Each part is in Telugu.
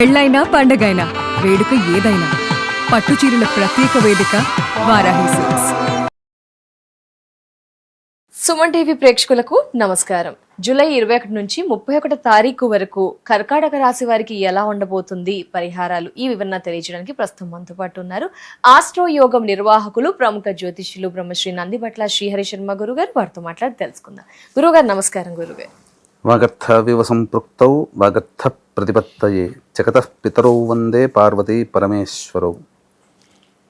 పెళ్ళైనా పండగైనా వేడుక ఏదైనా పట్టుచీరల ప్రత్యేక వేదిక వారాహి సిల్క్స్. సుమన్ టీవీ ప్రేక్షకులకు నమస్కారం. జూలై 21 నుంచి 31 తారీఖు వరకు కర్కాటక రాశి వారికి ఎలా ఉండబోతుంది, పరిహారాలు, ఈ వివరణ తెలియజేయడానికి ప్రస్తుతం మనతో పాటు ఉన్నారు ఆస్ట్రో యోగం నిర్వాహకులు, ప్రముఖ జ్యోతిష్యులు బ్రహ్మశ్రీ నందిబట్ల శ్రీహరి శర్మ గురుగారు. వారితో మాట్లాడి తెలుసుకుందాం. గురుగారు నమస్కారం. గురుగారు, వాగర్థ వివ సంపృక్తౌ వాగర్థ ప్రతిపత్తయే జగతః పితరౌ వందే పార్వతీ పరమేశ్వరౌ.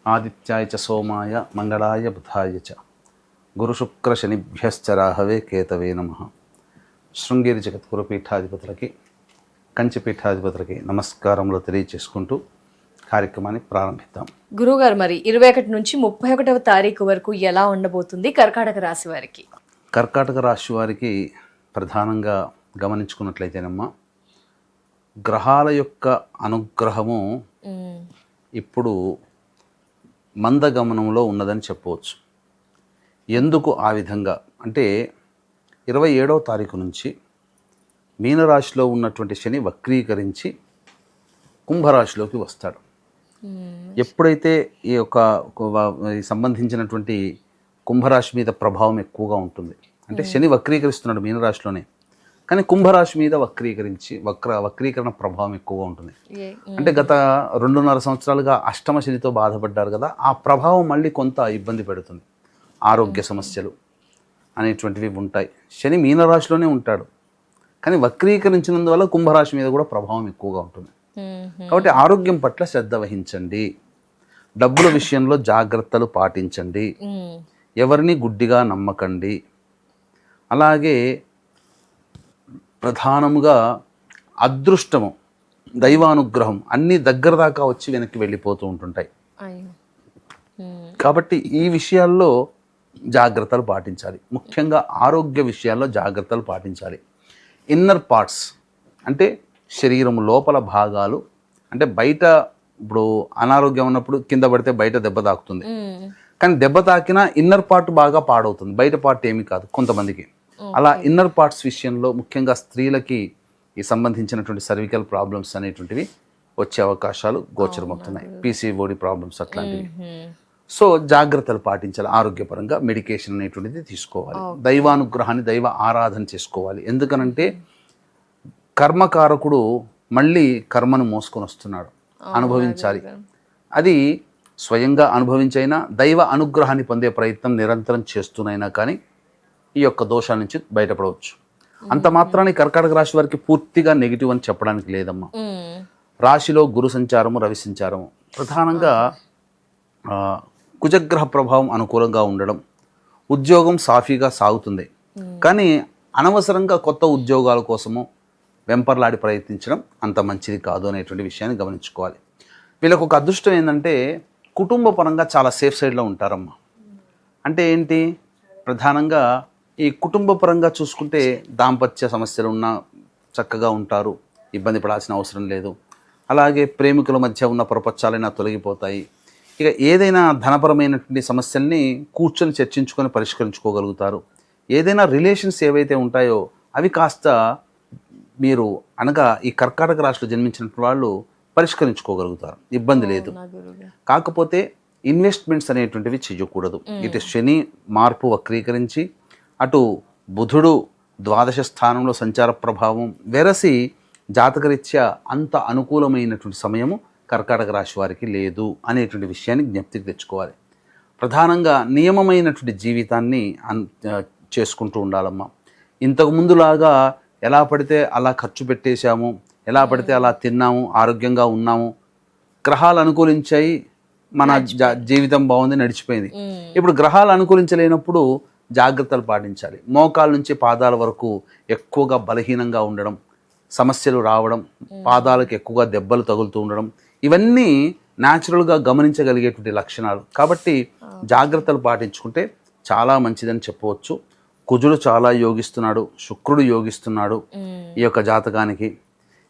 ఆదిత్యాయ చ సోమాయ మంగళాయ బుధాయ చ గురుశుక్ర శనిభ్యశ్చ రాహవే కేతవే నమః. శృంగేరి జగద్గురు పీఠాధిపతులకి, కంచి పీఠాధిపతులకి నమస్కారములు తెలియచేసుకుంటూ కార్యక్రమాన్ని ప్రారంభిద్దాం. గురుగారు, మరి 21 నుంచి 31వ తారీఖు వరకు ఎలా ఉండబోతుంది కర్కాటక రాశి వారికి? కర్కాటక రాశి వారికి ప్రధానంగా గమనించుకున్నట్లయితేనమ్మా, గ్రహాల యొక్క అనుగ్రహము ఇప్పుడు మందగమనంలో ఉన్నదని చెప్పవచ్చు. ఎందుకు ఆ విధంగా అంటే 27వ తారీఖు నుంచి మీనరాశిలో ఉన్నటువంటి శని వక్రీకరించి కుంభరాశిలోకి వస్తాడు. ఎప్పుడైతే ఈ యొక్క సంబంధించినటువంటి కుంభరాశి మీద ప్రభావం ఎక్కువగా ఉంటుంది, అంటే శని వక్రీకరిస్తున్నాడు మీనరాశిలోనే, కానీ కుంభరాశి మీద వక్రీకరణ ప్రభావం ఎక్కువగా ఉంటుంది. అంటే గత 2.5 సంవత్సరాలుగా అష్టమ శనితో బాధపడ్డారు కదా, ఆ ప్రభావం మళ్ళీ కొంత ఇబ్బంది పెడుతుంది. ఆరోగ్య సమస్యలు అనేటువంటివి ఉంటాయి. శని మీనరాశిలోనే ఉంటాడు, కానీ వక్రీకరించినందువల్ల కుంభరాశి మీద కూడా ప్రభావం ఎక్కువగా ఉంటుంది. కాబట్టి ఆరోగ్యం పట్ల శ్రద్ధ వహించండి, డబ్బుల విషయంలో జాగ్రత్తలు పాటించండి, ఎవరిని గుడ్డిగా నమ్మకండి. అలాగే ప్రధానముగా అదృష్టము, దైవానుగ్రహం అన్నీ దగ్గర దాకా వచ్చి వెనక్కి వెళ్ళిపోతూ ఉంటుంటాయి. కాబట్టి ఈ విషయాల్లో జాగ్రత్తలు పాటించాలి. ముఖ్యంగా ఆరోగ్య విషయాల్లో జాగ్రత్తలు పాటించాలి. ఇన్నర్ పార్ట్స్ అంటే శరీరం లోపల భాగాలు, అంటే బయట ఇప్పుడు అనారోగ్యం ఉన్నప్పుడు కింద పడితే బయట దెబ్బ తాకుతుంది, కానీ దెబ్బ తాకినా ఇన్నర్ పార్ట్ బాగా పాడవుతుంది, బయట పార్ట్ ఏమీ కాదు కొంతమందికి. అలా ఇన్నర్ పార్ట్స్ విషయంలో ముఖ్యంగా స్త్రీలకి ఈ సంబంధించినటువంటి సర్వికల్ ప్రాబ్లమ్స్ అనేటువంటివి వచ్చే అవకాశాలు గోచరమవుతున్నాయి. పీసీఓడి ప్రాబ్లమ్స్ అట్లాంటివి. సో జాగ్రత్తలు పాటించాలి. ఆరోగ్యపరంగా మెడికేషన్ అనేటువంటిది తీసుకోవాలి. దైవానుగ్రహాన్ని, దైవ ఆరాధన చేసుకోవాలి. ఎందుకనంటే కర్మకారకుడు మళ్ళీ కర్మను మోసుకొని వస్తున్నాడు, అనుభవించాలి. అది స్వయంగా అనుభవించైనా దైవ అనుగ్రహాన్ని పొందే ప్రయత్నం నిరంతరం చేస్తూనైనా కానీ ఈ యొక్క దోషాల నుంచి బయటపడవచ్చు. అంత మాత్రాన్ని కర్కాటక రాశి వారికి పూర్తిగా నెగిటివ్ అని చెప్పడానికి లేదమ్మా. రాశిలో గురు సంచారము, రవి సంచారము, ప్రధానంగా కుజగ్రహ ప్రభావం అనుకూలంగా ఉండడం, ఉద్యోగం సాఫీగా సాగుతుంది. కానీ అనవసరంగా కొత్త ఉద్యోగాల కోసము వెంపర్లాడి ప్రయత్నించడం అంత మంచిది కాదు అనేటువంటి విషయాన్ని గమనించుకోవాలి. వీళ్ళకు ఒక అదృష్టం ఏంటంటే కుటుంబ పరంగా చాలా సేఫ్ సైడ్లో ఉంటారమ్మా. అంటే ఏంటి, ప్రధానంగా ఈ కుటుంబ పరంగా చూసుకుంటే దాంపత్య సమస్యలు ఉన్నా చక్కగా ఉంటారు, ఇబ్బంది పడాల్సిన అవసరం లేదు. అలాగే ప్రేమికుల మధ్య ఉన్న పొరపచ్చాలైనా తొలగిపోతాయి. ఇక ఏదైనా ధనపరమైనటువంటి సమస్యల్ని కూర్చొని చర్చించుకొని పరిష్కరించుకోగలుగుతారు. ఏదైనా రిలేషన్స్ ఏవైతే ఉంటాయో అవి కాస్త మీరు అనగా ఈ కర్కాటక రాశిలో జన్మించిన వాళ్ళు పరిష్కరించుకోగలుగుతారు, ఇబ్బంది లేదు. కాకపోతే ఇన్వెస్ట్మెంట్స్ అనేటువంటివి చేయకూడదు. ఇటు శని మార్పు వక్రీకరించి, అటు బుధుడు ద్వాదశ స్థానంలో సంచార ప్రభావం వెరసి జాతకరీత్యా అంత అనుకూలమైనటువంటి సమయము కర్కాటక రాశి వారికి లేదు అనేటువంటి విషయాన్ని జ్ఞప్తికి తెచ్చుకోవాలి. ప్రధానంగా నియమమైనటువంటి జీవితాన్ని చేసుకుంటూ ఉండాలమ్మా. ఇంతకు ముందులాగా ఎలా పడితే అలా ఖర్చు పెట్టేశాము, ఎలా పడితే అలా తిన్నాము, ఆరోగ్యంగా ఉన్నాము, గ్రహాలు అనుకూలించాయి, మన జీవితం బాగుంది, నడిచిపోయింది. ఇప్పుడు గ్రహాలు అనుకూలించలేనప్పుడు జాగ్రత్తలు పాటించాలి. మోకాల నుంచి పాదాల వరకు ఎక్కువగా బలహీనంగా ఉండడం, సమస్యలు రావడం, పాదాలకు ఎక్కువగా దెబ్బలు తగులుతూ ఉండడం, ఇవన్నీ న్యాచురల్గా గమనించగలిగేటువంటి లక్షణాలు. కాబట్టి జాగ్రత్తలు పాటించుకుంటే చాలా మంచిదని చెప్పవచ్చు. కుజుడు చాలా యోగిస్తున్నాడు, శుక్రుడు యోగిస్తున్నాడు ఈ యొక్క జాతకానికి.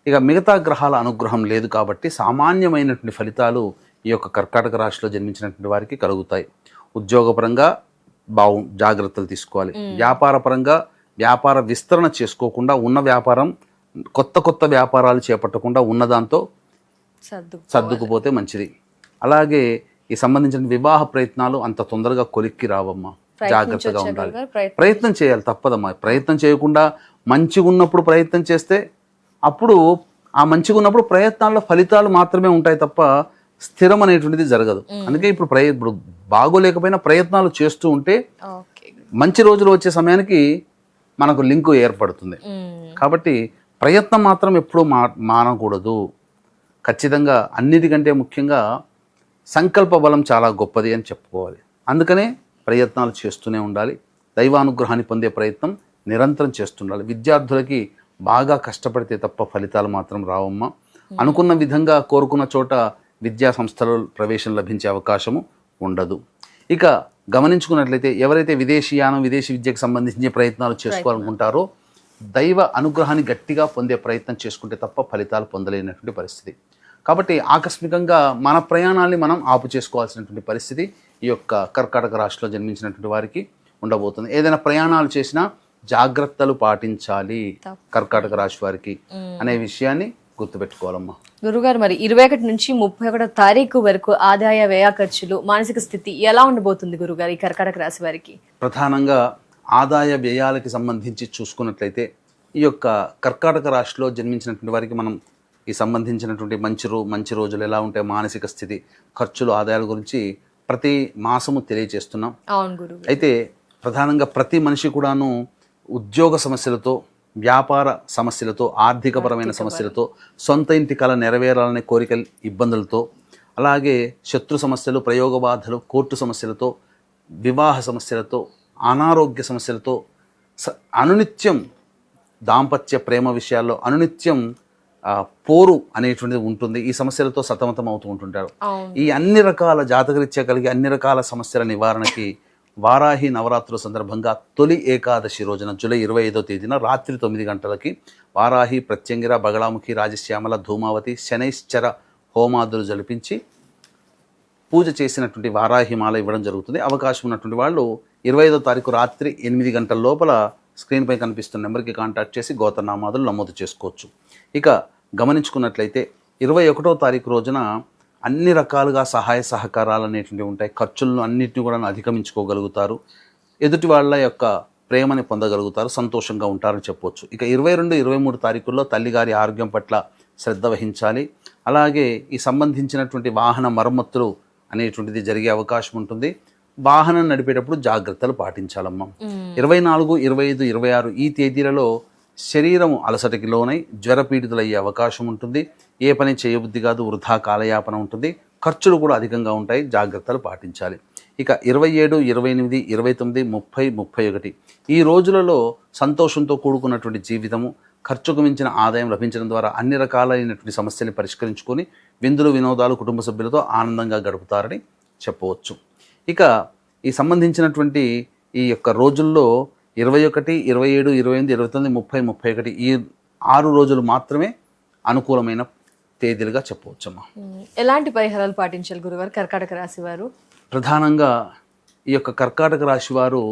ఇక మిగతా గ్రహాల అనుగ్రహం లేదు కాబట్టి సామాన్యమైనటువంటి ఫలితాలు ఈ యొక్క కర్కాటక రాశిలో జన్మించినటువంటి వారికి కలుగుతాయి. ఉద్యోగపరంగా జాగ్రత్తలు తీసుకోవాలి. వ్యాపార పరంగా వ్యాపార విస్తరణ చేసుకోకుండా ఉన్న వ్యాపారం కొత్త వ్యాపారాలు చేపట్టకుండా ఉన్నదాంతో సర్దుకుపోతే మంచిది. అలాగే ఈ సంబంధించిన వివాహ ప్రయత్నాలు అంత తొందరగా కొలిక్కి రావమ్మా, జాగ్రత్తగా ఉండాలి. ప్రయత్నం చేయాలి, తప్పదమ్మా. ప్రయత్నం చేయకుండా మంచిగా ఉన్నప్పుడు ప్రయత్నం చేస్తే అప్పుడు ఆ మంచిగా ఉన్నప్పుడు ప్రయత్నాల్లో ఫలితాలు మాత్రమే ఉంటాయి తప్ప స్థిరం అనేటువంటిది జరగదు. అందుకే ఇప్పుడు బాగోలేకపోయినా ప్రయత్నాలు చేస్తూ ఉంటే మంచి రోజులు వచ్చే సమయానికి మనకు లింకు ఏర్పడుతుంది. కాబట్టి ప్రయత్నం మాత్రం ఎప్పుడూ మానకూడదు. ఖచ్చితంగా అన్నిటికంటే ముఖ్యంగా సంకల్ప బలం చాలా గొప్పది అని చెప్పుకోవాలి. అందుకనే ప్రయత్నాలు చేస్తూనే ఉండాలి. దైవానుగ్రహాన్ని పొందే ప్రయత్నం నిరంతరం చేస్తుండాలి. విద్యార్థులకి బాగా కష్టపడితే తప్ప ఫలితాలు మాత్రం రావమ్మా. అనుకున్న విధంగా కోరుకున్న చోట విద్యా సంస్థలో ప్రవేశం లభించే అవకాశము ఉండదు. ఇక గమనించుకున్నట్లయితే ఎవరైతే విదేశీయానం, విదేశీ విద్యకు సంబంధించిన ప్రయత్నాలు చేసుకోవాలనుకుంటారో దైవ అనుగ్రహాన్ని గట్టిగా పొందే ప్రయత్నం చేసుకుంటే తప్ప ఫలితాలు పొందలేనటువంటి పరిస్థితి. కాబట్టి ఆకస్మికంగా మన ప్రయాణాన్ని మనం ఆపు చేసుకోవాల్సినటువంటి పరిస్థితి ఈ యొక్క కర్కాటక రాశిలో జన్మించినటువంటి వారికి ఉండబోతుంది. ఏదైనా ప్రయాణాలు చేసినా జాగ్రత్తలు పాటించాలి కర్కాటక రాశి వారికి అనే విషయాన్ని గుర్తుపెట్టుకోవాలమ్మా. గురుగారు, మరి 21 నుంచి 31 తారీఖు వరకు ఆదాయ వ్యయ ఖర్చులు, మానసిక స్థితి ఎలా ఉండబోతుంది గురుగారు ఈ కర్కాటక రాశి వారికి? ప్రధానంగా ఆదాయ వ్యయాలకి సంబంధించి చూసుకున్నట్లయితే ఈ యొక్క కర్కాటక రాశిలో జన్మించినటువంటి వారికి మనం ఈ సంబంధించినటువంటి మంచి రోజులు ఎలా ఉంటాయి, మానసిక స్థితి, ఖర్చులు, ఆదాయాల గురించి ప్రతి మాసము తెలియజేస్తున్నాం. అవును గురువు. అయితే ప్రధానంగా ప్రతి మనిషి కూడాను ఉద్యోగ సమస్యలతో, వ్యాపార సమస్యలతో, ఆర్థికపరమైన సమస్యలతో, సొంత ఇంటి కల నెరవేరాలనే కోరికల ఇబ్బందులతో, అలాగే శత్రు సమస్యలు, ప్రయోగ బాధలు, కోర్టు సమస్యలతో, వివాహ సమస్యలతో, అనారోగ్య సమస్యలతో, అనునిత్యం దాంపత్య ప్రేమ విషయాల్లో అనునిత్యం పోరు అనేటువంటిది ఉంటుంది. ఈ సమస్యలతో సతమతం అవుతూ ఉంటుంటారు. ఈ అన్ని రకాల జాతకరీత్యా కలిగే అన్ని రకాల సమస్యల నివారణకి వారాహి నవరాత్రుల సందర్భంగా తొలి ఏకాదశి రోజున జూలై 25వ తేదీన రాత్రి 9 గంటలకి వారాహి, ప్రత్యంగిర, బగళాముఖి, రాజశ్యామల, ధూమావతి, శనైశ్చర హోమాదులు జరిపించి పూజ చేసినటువంటి వారాహి మాల ఇవ్వడం జరుగుతుంది. అవకాశం ఉన్నటువంటి వాళ్ళు 25వ తారీఖు రాత్రి 8 గంటల లోపల స్క్రీన్పై కనిపిస్తున్న నెంబర్కి కాంటాక్ట్ చేసి గోత్రనామాదులు నమోదు చేసుకోవచ్చు. ఇక గమనించుకున్నట్లయితే 21వ తారీఖు రోజున అన్ని రకాలుగా సహాయ సహకారాలు అనేటువంటివి ఉంటాయి. ఖర్చులను అన్నింటినీ కూడా అధిగమించుకోగలుగుతారు. ఎదుటి వాళ్ళ యొక్క ప్రేమని పొందగలుగుతారు, సంతోషంగా ఉంటారని చెప్పవచ్చు. ఇక 22, 23 తారీఖుల్లో తల్లిగారి ఆరోగ్యం పట్ల శ్రద్ధ వహించాలి. అలాగే ఈ సంబంధించినటువంటి వాహన మరమ్మతులు అనేటువంటిది జరిగే అవకాశం ఉంటుంది. వాహనం నడిపేటప్పుడు జాగ్రత్తలు పాటించాలమ్మా. 24, 25, 26 ఈ తేదీలలో శరీరం అలసటకి లోనై జ్వరపీడితులయ్యే అవకాశం ఉంటుంది. ఏ పని చేయబుద్ధి కాదు, వృధా కాలయాపన ఉంటుంది. ఖర్చులు కూడా అధికంగా ఉంటాయి, జాగ్రత్తలు పాటించాలి. ఇక 27, 28, 29, 30, 31 ఈ రోజులలో సంతోషంతో కూడుకున్నటువంటి జీవితము, ఖర్చుకు మించిన ఆదాయం లభించడం ద్వారా అన్ని రకాలైనటువంటి సమస్యల్ని పరిష్కరించుకొని విందులు, వినోదాలు, కుటుంబ సభ్యులతో ఆనందంగా గడుపుతారని చెప్పవచ్చు. ఇక ఈ సంబంధించినటువంటి ఈ యొక్క రోజుల్లో 21, 27, 28, 29, 30, 31 ఈ 6 రోజులు మాత్రమే అనుకూలమైన తేదీలుగా చెప్పవచ్చమ్మా. ఎలాంటి పరిహారాలు పాటించాలి గురువారు కర్కాటక రాశి వారు? ప్రధానంగా ఈ యొక్క కర్కాటక రాశి వారు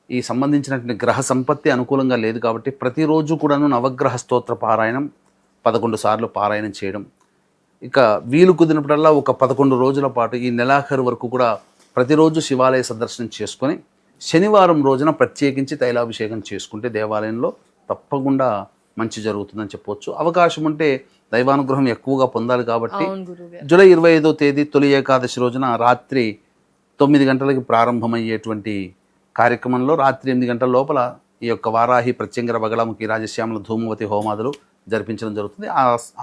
ఈ సంబంధించినటువంటి గ్రహ సంపత్తి అనుకూలంగా లేదు కాబట్టి ప్రతిరోజు కూడాను నవగ్రహ స్తోత్ర పారాయణం 11 సార్లు పారాయణం చేయడం, ఇక వీలు కుదిరినప్పుడల్లా ఒక 11 రోజుల పాటు ఈ నెలాఖరు వరకు కూడా ప్రతిరోజు శివాలయ సందర్శనం చేసుకొని శనివారం రోజున ప్రత్యేకించి తైలాభిషేకం చేసుకుంటే దేవాలయంలో తప్పకుండా మంచి జరుగుతుందని చెప్పవచ్చు. అవకాశం ఉంటే దైవానుగ్రహం ఎక్కువగా పొందాలి కాబట్టి జూలై 25వ తేదీ తొలి ఏకాదశి రోజున రాత్రి 9 గంటలకి ప్రారంభమయ్యేటువంటి కార్యక్రమంలో రాత్రి 8 గంటల లోపల ఈ యొక్క వారాహి, ప్రత్యంగిర, బగళాముఖి, రాజశ్యామల, ధూమవతి హోమాదులు జరిపించడం జరుగుతుంది.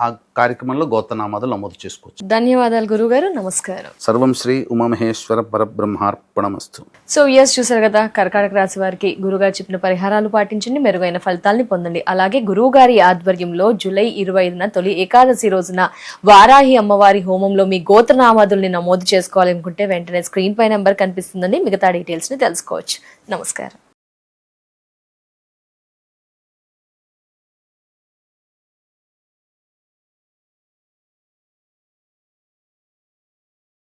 ఆ కార్యక్రమంలో గోత్రనామాదులు నమోదు చేసుకోవచ్చు. ధన్యవాదాలు గురుగారు, నమస్కారం. సర్వం శ్రీ ఉమామహేశ్వర పరబ్రహ్మార్పణమస్తు. సో చూసారు కదా, కర్కాటక రాశి వారికి గురుగారు చెప్పిన పరిహారాలు పాటించండి, మెరుగైన ఫలితాలని పొందండి. అలాగే గురువు గారి ఆధ్వర్యంలో జూలై 25న తొలి ఏకాదశి రోజున వారాహి అమ్మవారి హోమంలో మీ గోత్రనామాదుల్ని నమోదు చేసుకోవాలనుకుంటే వెంటనే స్క్రీన్ పై నెంబర్ కనిపిస్తుందని మిగతా డీటెయిల్స్ ని తెలుసుకోవచ్చు. నమస్కారం.